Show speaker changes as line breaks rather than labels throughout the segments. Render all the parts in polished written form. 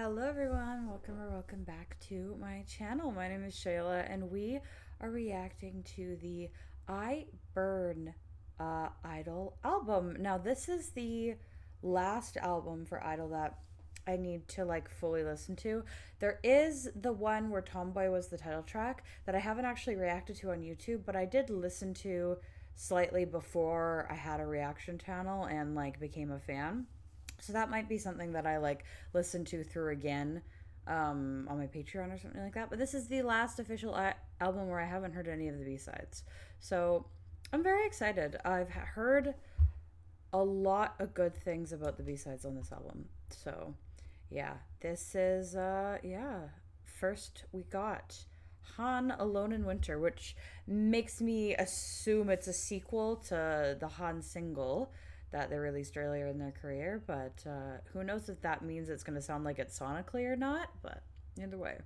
Hello everyone, welcome back to my channel. My name is Shayla and we are reacting to the I-Dle album. Now this is the last album for I-Dle that I need to like fully listen to. There is the one where Tomboy was the title track that I haven't actually reacted to on YouTube, but I did listen to slightly before I had a reaction channel and like became a fan. So that might be something that I like listen to through again on my Patreon or something like that. But this is the last official album where I haven't heard any of the B-sides. So I'm very excited. I've heard a lot of good things about the B-sides on this album. So yeah, this is, first we got Han Alone in Winter, which makes me assume it's a sequel to the Han single that they released earlier in their career, but who knows if that means it's going to sound like it sonically or not, but either way,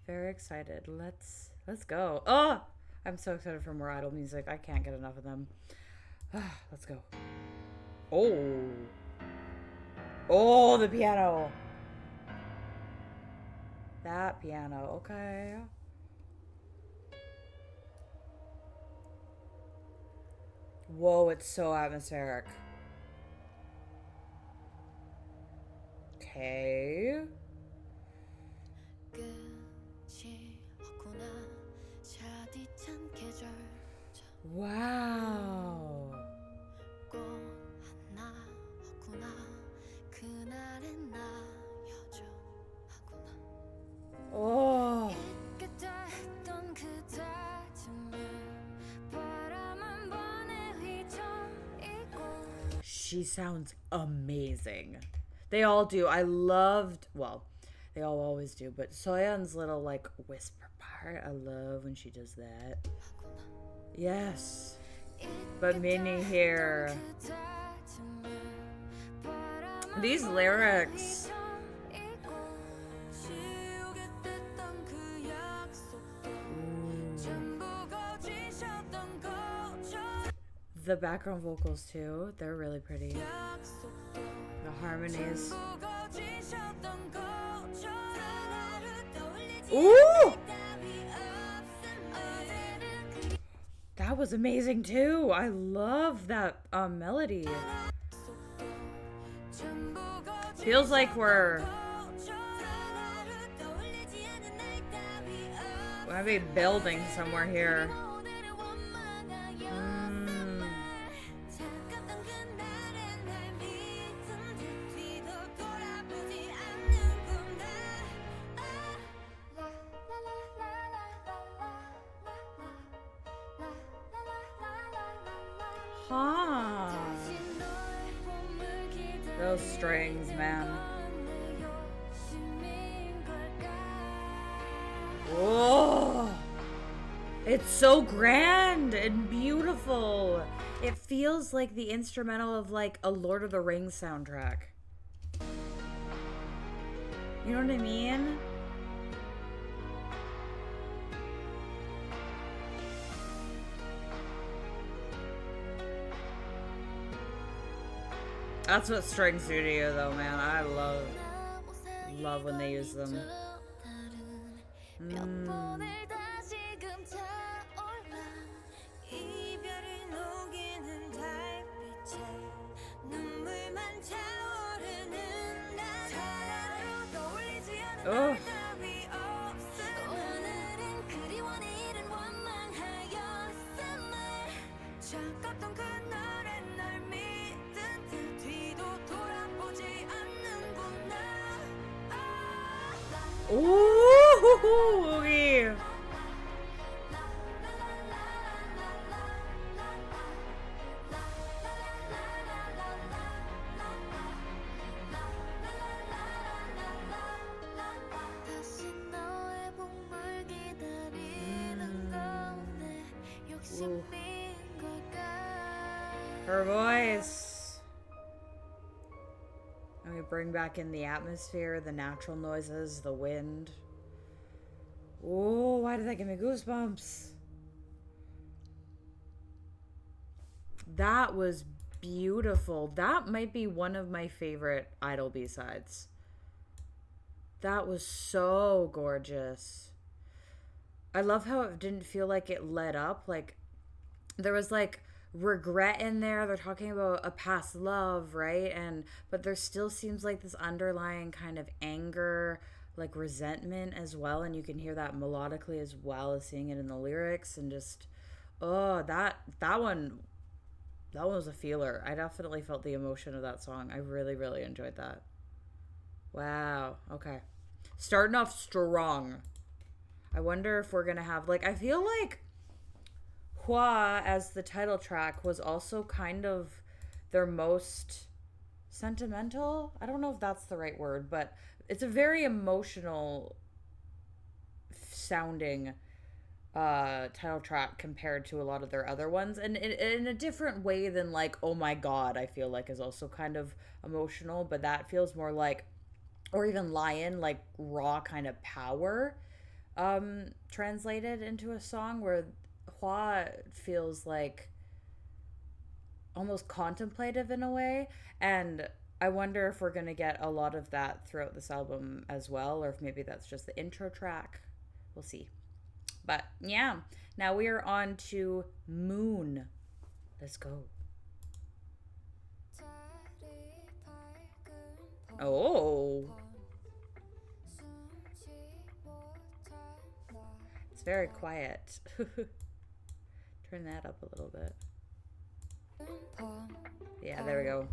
very excited. Let's go. Oh, I'm so excited for more I-Dle music. I can't get enough of them. Let's go. Oh. Oh, the piano. That piano. Okay. Whoa, it's so atmospheric. Okay. Wow. Oh. She sounds amazing. They all do. I loved, well, they all always do, but Soyeon's little like whisper part, I love when she does that. Yes. But Minnie here. These lyrics. The background vocals too, they're really pretty. The harmonies. Ooh! That was amazing too. I love that melody. Feels like we're gonna be building somewhere here. Huh. Those strings, man. Whoa. It's so grand and beautiful. It feels like the instrumental of like a Lord of the Rings soundtrack. You know what I mean? That's what strings do to you though, man. I love when they use them. Oh. Ooh, okay. Ooh. Her voice. And we bring back in the atmosphere, the natural noises, the wind. Oh, why did that give me goosebumps? That was beautiful. That might be one of my favorite I-Dle B-sides. That was so gorgeous. I love how it didn't feel like it let up. Like there was like regret in there. They're talking about a past love, right? And but there still seems like this underlying kind of anger, like resentment as well, and you can hear that melodically as well as seeing it in the lyrics and just oh, that one was a feeler. I definitely felt the emotion of that song. I really really enjoyed that. Wow. Okay. Starting off strong. I wonder if we're going to have like I feel like Hua as the title track was also kind of their most sentimental. I don't know if that's the right word, but it's a very emotional sounding title track compared to a lot of their other ones, and in a different way than like oh my god I feel like is also kind of emotional, but that feels more like or even lion like raw kind of power translated into a song where Hua feels like almost contemplative in a way. And I wonder if we're going to get a lot of that throughout this album as well, or if maybe that's just the intro track. We'll see. But yeah, now we are on to Moon. Let's go. Oh, it's very quiet. Turn that up a little bit. Yeah, there we go.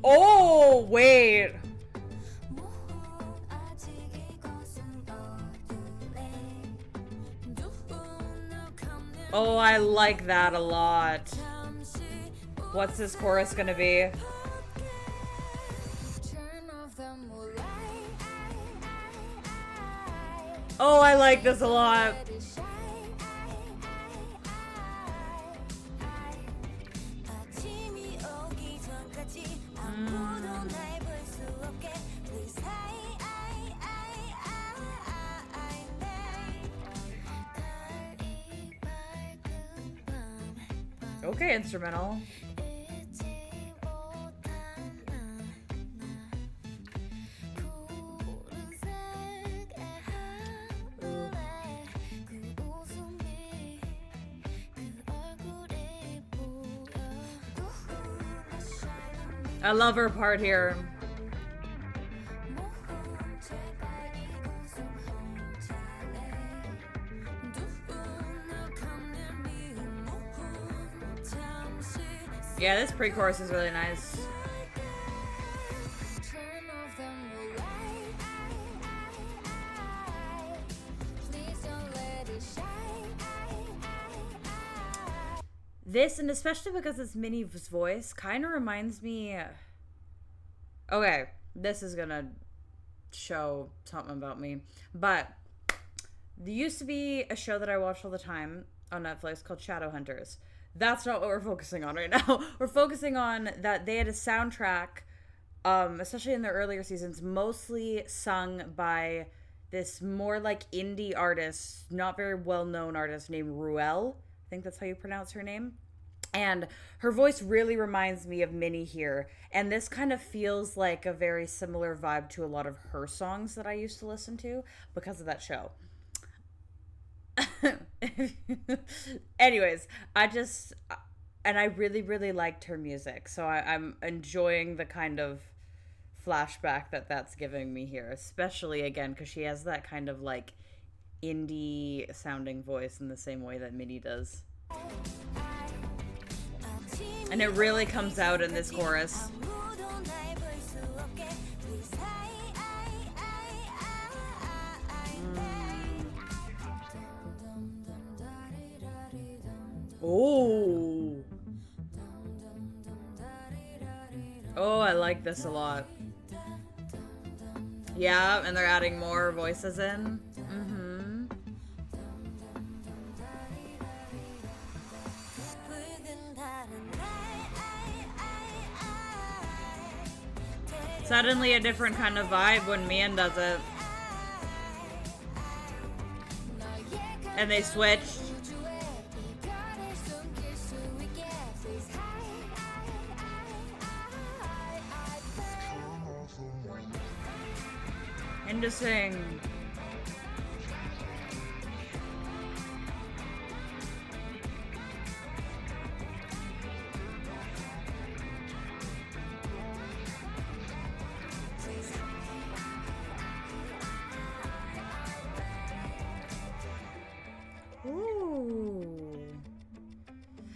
Oh, wait. Oh, I like that a lot. What's this chorus gonna be? Oh, I like this a lot. Okay, instrumental. I love her part here. Yeah, this pre-chorus is really nice. This, and especially because it's Minnie's voice, kind of reminds me... Okay, this is gonna show something about me. But there used to be a show that I watched all the time on Netflix called Shadowhunters. That's not what we're focusing on right now. We're focusing on that they had a soundtrack, especially in their earlier seasons, mostly sung by this more like indie artist, not very well known artist named Ruel. I think that's how you pronounce her name. And her voice really reminds me of Minnie here. And this kind of feels like a very similar vibe to a lot of her songs that I used to listen to because of that show. Anyways, and I really, really liked her music. So I'm enjoying the kind of flashback that that's giving me here, especially again, because she has that kind of like indie sounding voice in the same way that Minnie does. And it really comes out in this chorus. Oh. Oh, I like this a lot. Yeah, and they're adding more voices in. Mm-hmm. Suddenly a different kind of vibe when Mian does it. And they switched. Interesting. Ooh.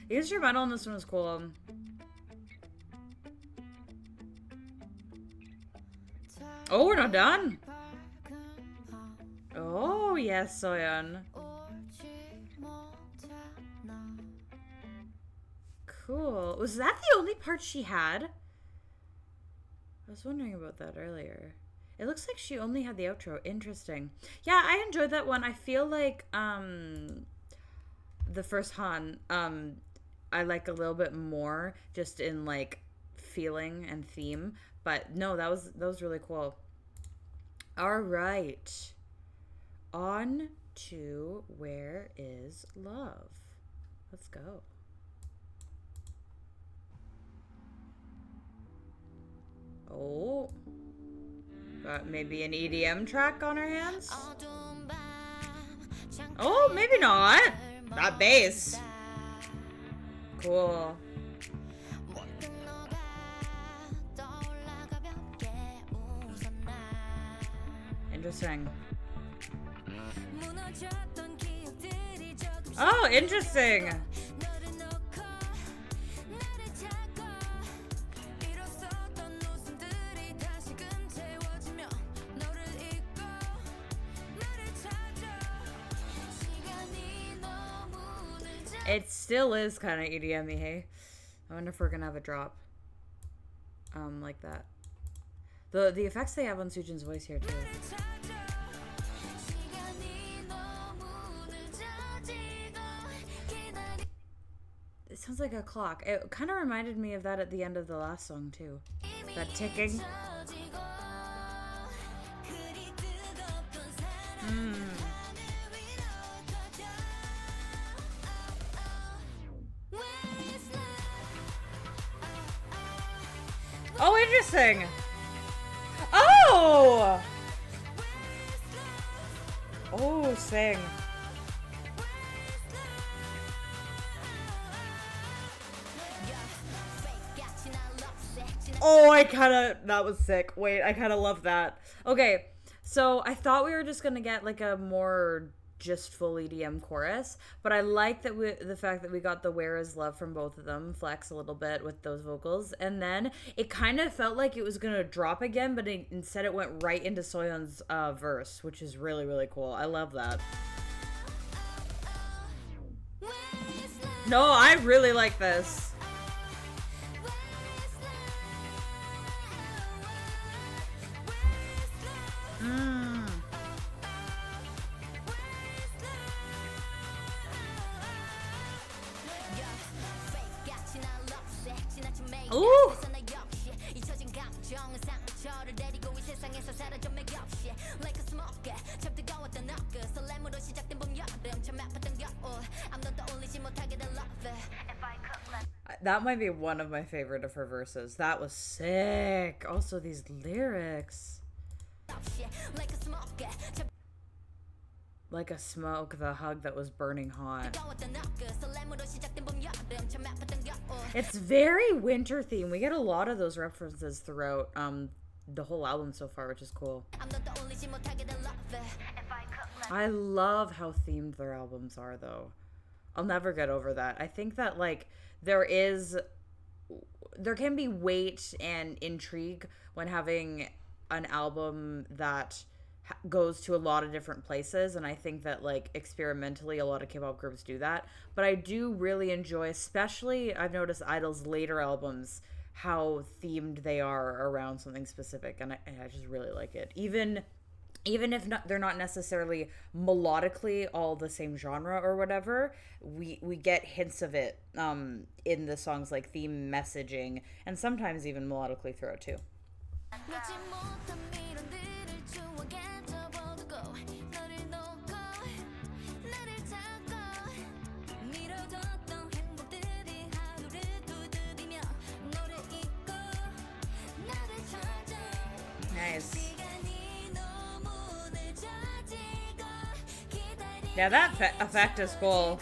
The instrumental in this one is cool. Oh, we're not done. Oh, yes, Soyeon. Cool. Was that the only part she had? I was wondering about that earlier. It looks like she only had the outro. Interesting. Yeah, I enjoyed that one. I feel like the first Han I like a little bit more just in like feeling and theme, but no, that was really cool. All right. On to Where Is Love? Let's go. Oh. Got maybe an EDM track on our hands? Oh, maybe not. That bass. Cool. Interesting. Oh, interesting. It still is kind of EDM-y, hey? I wonder if we're gonna have a drop. Like that. The effects they have on Sujin's voice here, too. It sounds like a clock. It kind of reminded me of that at the end of the last song, too. That ticking. Oh, interesting. Oh! Oh, sing. Oh, that was sick. Wait, I kind of love that. Okay, so I thought we were just going to get like a more just full EDM chorus, but I like that the fact that we got the Where Is Love from both of them flex a little bit with those vocals, and then it kind of felt like it was gonna drop again, but instead it went right into Soyeon's verse, which is really, really cool. I love that. No, I really like this. Ooh. That might be one of my favorite of her verses. That was sick. Also, these lyrics. Like a smoke, the hug that was burning hot. It's very winter themed. We get a lot of those references throughout the whole album so far, which is cool. I love how themed their albums are, though. I'll never get over that. I think that like there can be weight and intrigue when having an album that goes to a lot of different places, and I think that like experimentally a lot of K-pop groups do that, but I do really enjoy, especially I've noticed I-Dle's later albums, how themed they are around something specific, and I just really like it, even if they're not necessarily melodically all the same genre or whatever. We get hints of it in the songs, like theme messaging, and sometimes even melodically throughout too. Nice. Yeah, that effect is cool.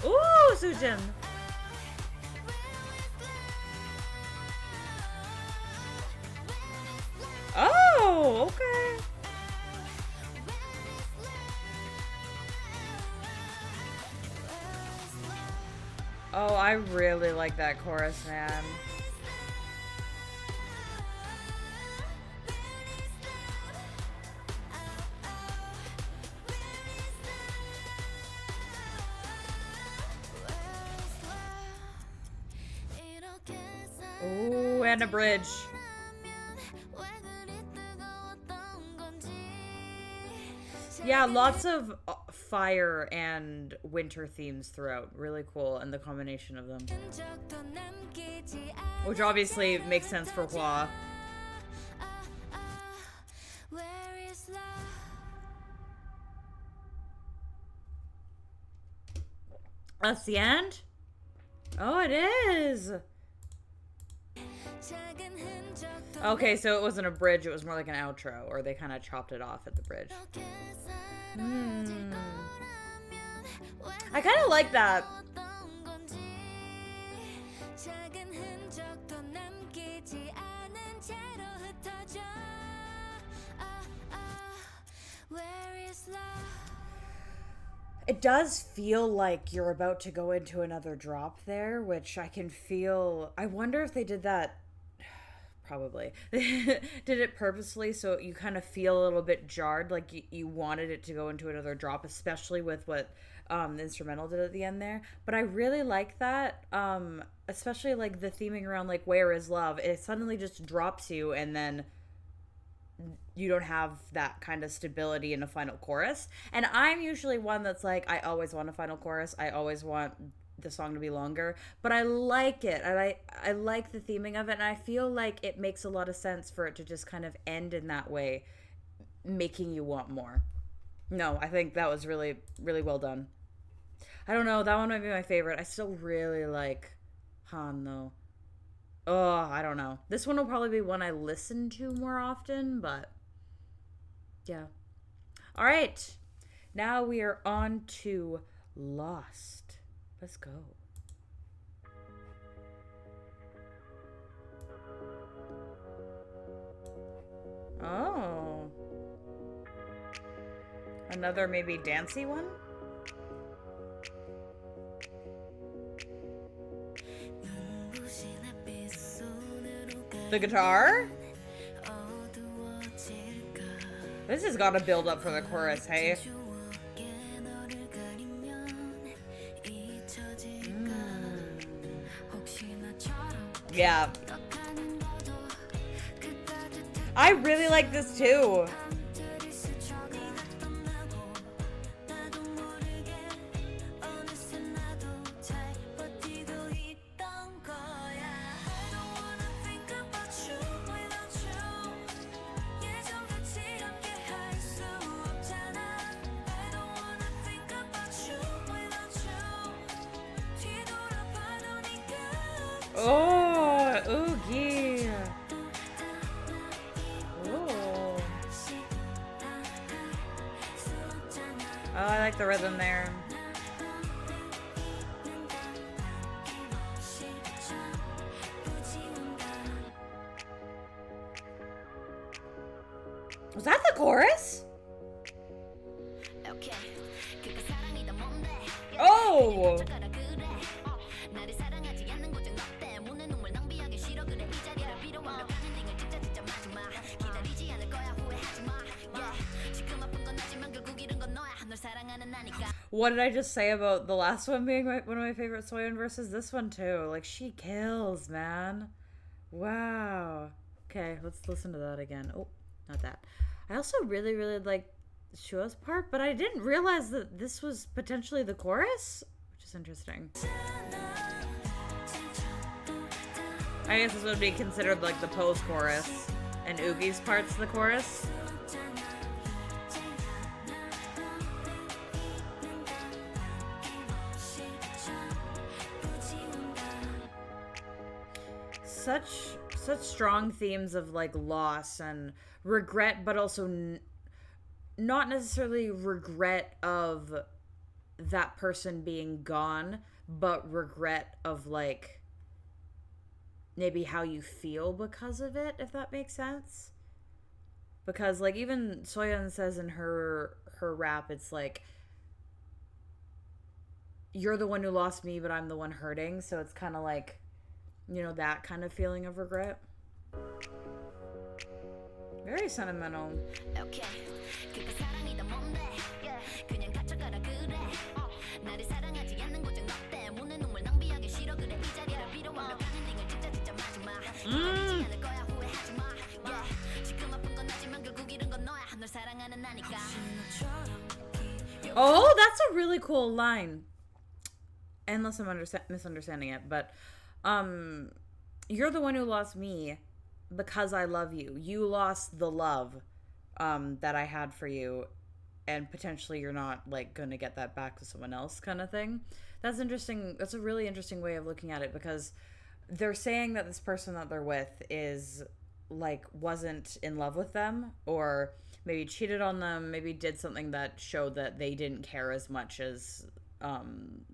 Ooh, Sujin. Oh, okay. Oh, I really like that chorus, man. Ooh, and a bridge. Yeah, lots of fire and winter themes throughout. Really cool, and the combination of them. Which obviously makes sense for Hua. That's the end? Oh, it is. Okay, so it wasn't a bridge, it was more like an outro, or they kind of chopped it off at the bridge. I kind of like that. It does feel like you're about to go into another drop there, which I can feel. I wonder if they did that. Probably. Did it purposely so you kind of feel a little bit jarred, like you wanted it to go into another drop, especially with what the instrumental did at the end there. But I really like that, especially like the theming around like "Where is love?" It suddenly just drops you, and then you don't have that kind of stability in a final chorus. And I'm usually one that's like, I always want a final chorus. I always want the song to be longer, but I like it, and I like the theming of it, and I feel like it makes a lot of sense for it to just kind of end in that way, making you want more. No, I think that was really really well done. I don't know, that one might be my favorite. I still really like Han though. Oh, I don't know. This one will probably be one I listen to more often, but yeah. All right. Now we are on to Lost. Let's go. Oh. Another maybe dancey one? The guitar? This has got to build up for the chorus, hey? Yeah. I really like this too. Oh, oogie. Ooh. Oh, I like the rhythm there. Was that the chorus? Oh! What did I just say about the last one being one of my favorite Soyeon verses? This one too. Like, she kills, man. Wow. Okay, let's listen to that again. Oh, not that. I also really, really like Shua's part, but I didn't realize that this was potentially the chorus, which is interesting. I guess this would be considered like the post-chorus, and Oogie's part's the chorus. Such strong themes of like loss and regret, but also not necessarily regret of that person being gone, but regret of like maybe how you feel because of it, if that makes sense. Because like even Soyeon says in her rap, it's like you're the one who lost me, but I'm the one hurting. So it's kind of like, you know, that kind of feeling of regret. Very sentimental. Okay. Oh, that's a really cool line. Unless I'm misunderstanding it, but you're the one who lost me because I love you. You lost the love that I had for you, and potentially you're not like going to get that back to someone else, kind of thing. That's interesting. That's a really interesting way of looking at it, because they're saying that this person that they're with is like wasn't in love with them, or maybe cheated on them, maybe did something that showed that they didn't care as much as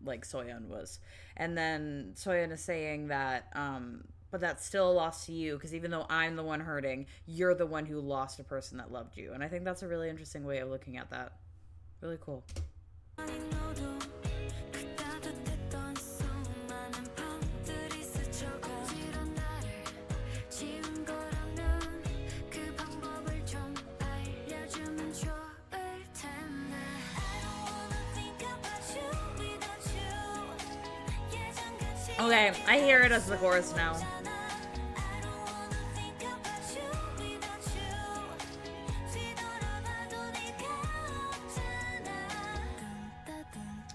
like Soyeon was. And then Soyeon is saying that but that's still a loss to you, because even though I'm the one hurting, you're the one who lost a person that loved you. And I think that's a really interesting way of looking at that. Really cool. Okay, I hear it as the chorus now.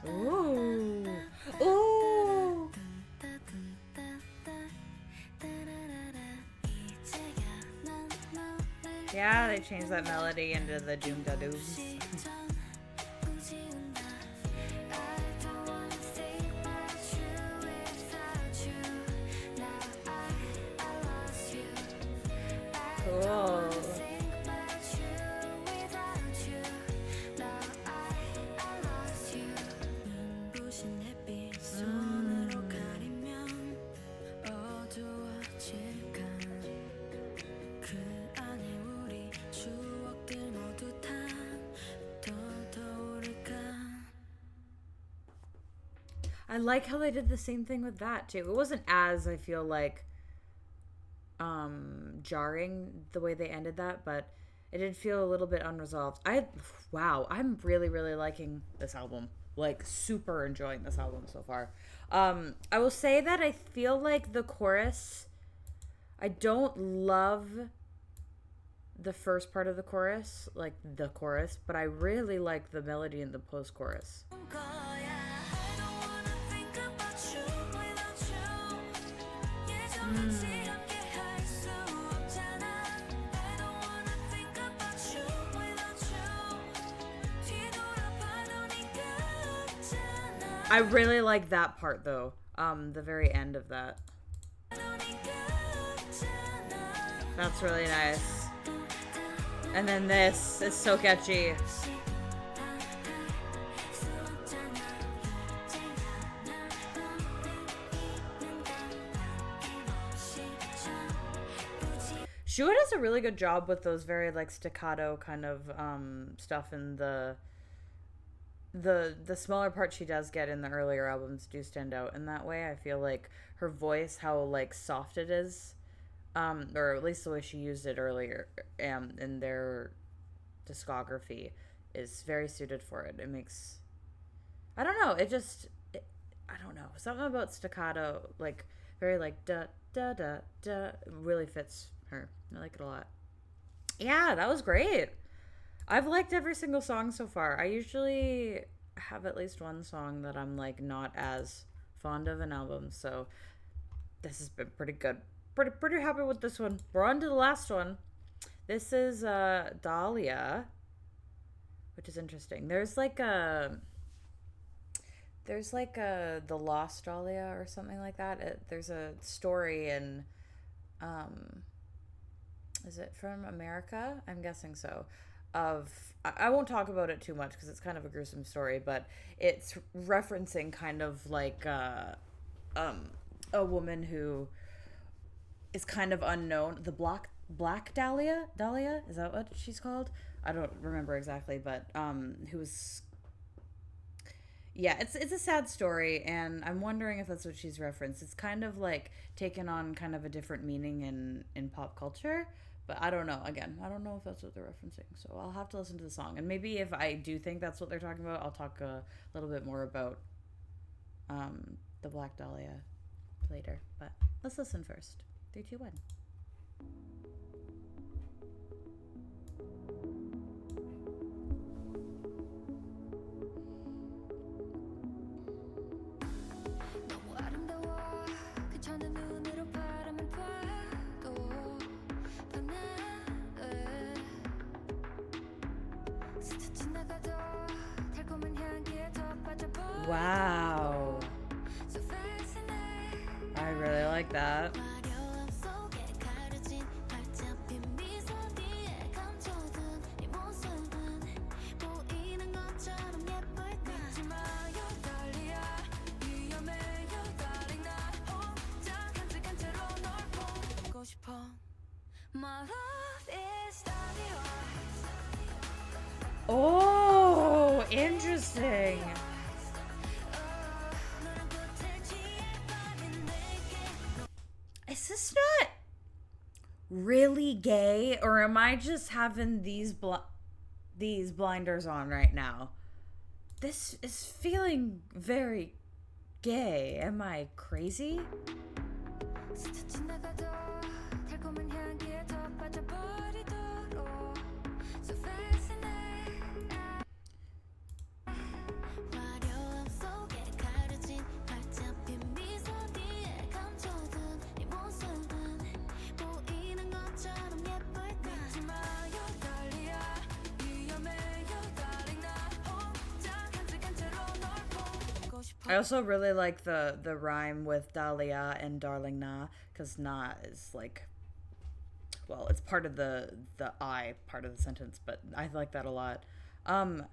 Ooh. Ooh. Yeah, they changed that melody into the doom da dooms. Cool. I like how they did the same thing with that too. It wasn't as, I feel like, jarring the way they ended that, but it did feel a little bit unresolved. Wow, I'm really, really liking this album. Like, super enjoying this album so far. I will say that I feel like the chorus, I don't love the first part of the chorus, like the chorus, but I really like the melody in the post-chorus. I really like that part though. The very end of that. That's really nice. And then this is so catchy. Shua does a really good job with those very like staccato kind of stuff in the smaller parts she does get in the earlier albums do stand out in that way. I feel like her voice, how like soft it is, or at least the way she used it earlier in their discography, is very suited for it. It makes, I don't know, I don't know, something about staccato, like very like da da da da, really fits her. I like it a lot. Yeah, that was great. I've liked every single song so far. I usually have at least one song that I'm like not as fond of an album, so this has been pretty good. Pretty happy with this one. We're on to the last one. This is Dahlia, which is interesting. There's like a the Lost Dahlia or something like that. There's a story in um is it from America? I'm guessing so. Of I won't talk about it too much because it's kind of a gruesome story, but it's referencing kind of like um a woman who is kind of unknown. The Black Dahlia? Dahlia? Is that what she's called? I don't remember exactly, but who was yeah, it's a sad story, and I'm wondering if that's what she's referenced. It's kind of like taken on kind of a different meaning in pop culture, but I don't know. Again, I don't know if that's what they're referencing. So I'll have to listen to the song, and maybe if I do think that's what they're talking about, I'll talk a little bit more about the Black Dahlia later. But let's listen first. 3, 2, 1. Wow. I really like that. Oh, interesting. Is this not really gay, or am I just having these blinders on right now? This is feeling very gay. Am I crazy? I also really like the rhyme with Dahlia and Darling Na, because Na is like, well, it's part of the I part of the sentence, but I like that a lot. Um,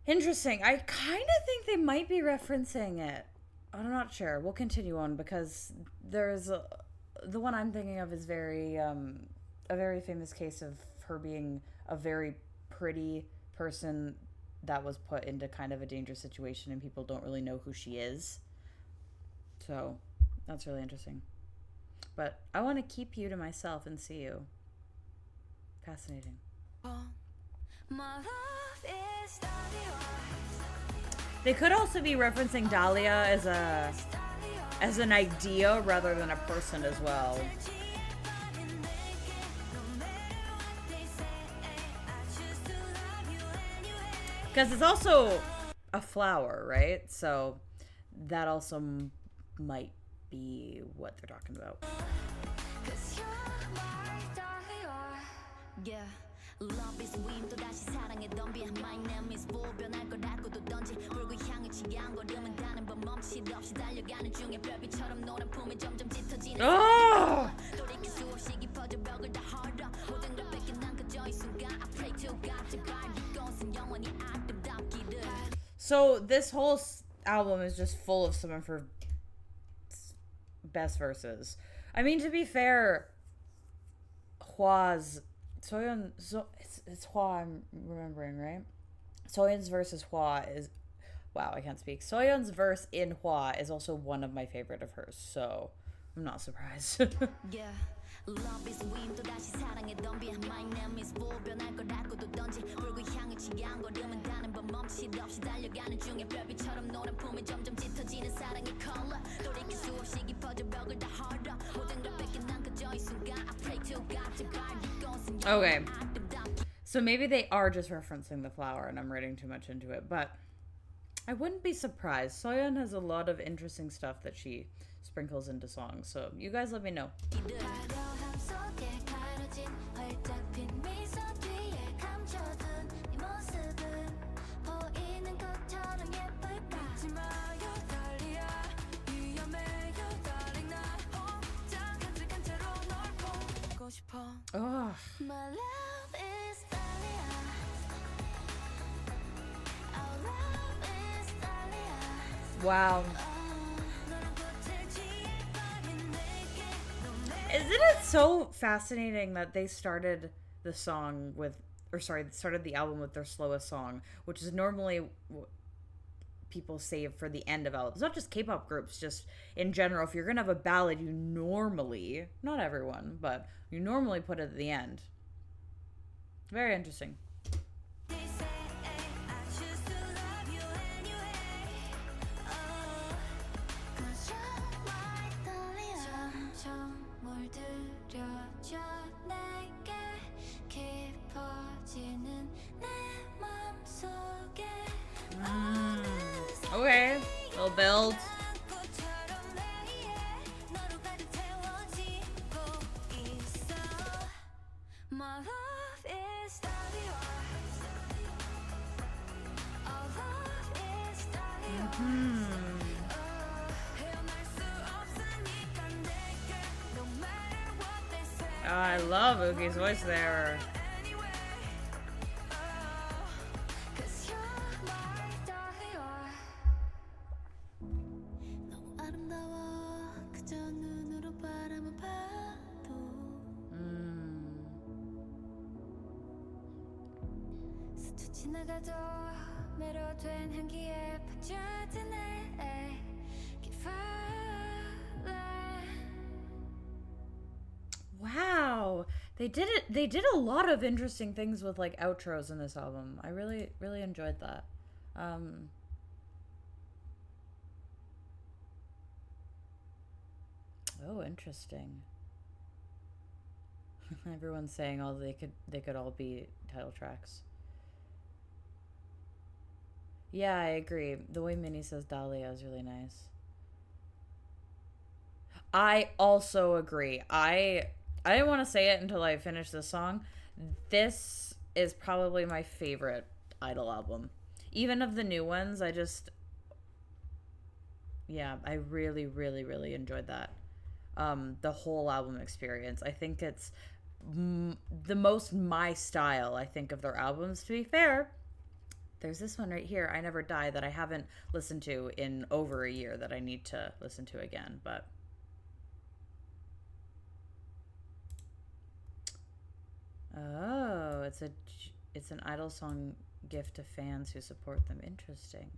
Interesting. I kind of think they might be referencing it. I'm not sure. We'll continue on because the one I'm thinking of is a very famous case of her being a very pretty person that was put into kind of a dangerous situation and people don't really know who she is. So that's really interesting. But I want to keep you to myself and see you. Fascinating. They could also be referencing Dahlia as an idea rather than a person as well. Because it's also a flower, right? So that also might be what they're talking about. Oh! So this whole album is just full of some of her best verses. I mean, to be fair, Hwa's Soyeon, it's Hwa I'm remembering, right? Soyeon's verse is Hwa is, wow, I can't speak. Soyeon's verse in Hwa is also one of my favorite of hers, so I'm not surprised. Yeah. Okay. So maybe they are just referencing the flower and I'm reading too much into it, but I wouldn't be surprised. Soyeon has a lot of interesting stuff that she sprinkles into songs. So you guys let me know. Oh. Wow. Isn't it so fascinating that they started the song with, or sorry, started the album with their slowest song, which is normally people save for the end of albums. Not just K-pop groups, just in general. If you're gonna have a ballad, you normally, not everyone, but you normally put it at the end. Very interesting. Okay, little build. Oh, I love Uki's voice there. Wow, they did it. They did a lot of interesting things with like outros in this album. I really, really enjoyed that. Um, oh, interesting. Everyone's saying all they could all be title tracks. Yeah, I agree. The way Minnie says Dahlia is really nice. I also agree. I didn't want to say it until I finished this song. This is probably my favorite I-Dle album. Even of the new ones, I just yeah, I really really really enjoyed that. The whole album experience. I think it's the most my style, I think, of their albums, to be fair. There's this one right here, I Never Die, that I haven't listened to in over a year that I need to listen to again, but oh, it's an I-Dle song gift to fans who support them. Interesting.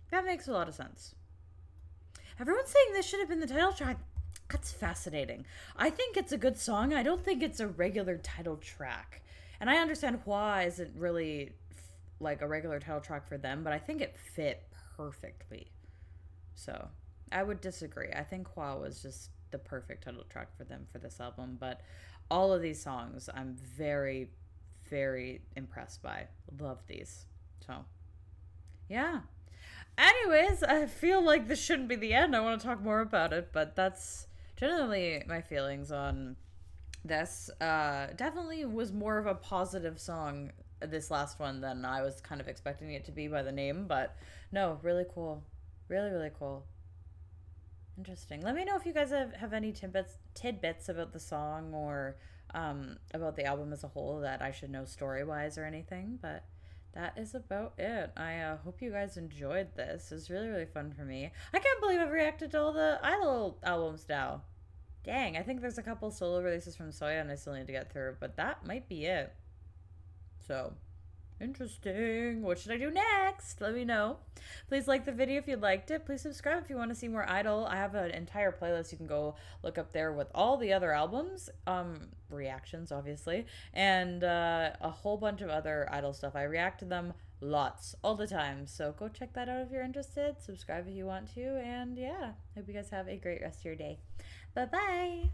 That makes a lot of sense. Everyone's saying this should have been the title track. That's fascinating. I think it's a good song. I don't think it's a regular title track. And I understand why isn't really like a regular title track for them, but I think it fit perfectly. So I would disagree. I think Hua was just the perfect title track for them for this album, but all of these songs I'm very, very impressed by. Love these. So yeah. Anyways, I feel like this shouldn't be the end. I want to talk more about it, but that's generally my feelings on this. Definitely was more of a positive song, this last one, than I was kind of expecting it to be by the name, but no, really cool. Really, really cool. Interesting. Let me know if you guys have any tidbits about the song or about the album as a whole that I should know story wise or anything. But that is about it. I hope you guys enjoyed this. It was really, really fun for me. I can't believe I've reacted to all the I-Dle albums now. Dang, I think there's a couple solo releases from Soya and I still need to get through, but that might be it. So, interesting. What should I do next? Let me know. Please like the video if you liked it. Please subscribe if you want to see more I-Dle. I have an entire playlist you can go look up there with all the other albums, reactions obviously, and a whole bunch of other I-Dle stuff. I react to them lots all the time. So go check that out if you're interested. Subscribe if you want to, and yeah, hope you guys have a great rest of your day. Bye bye.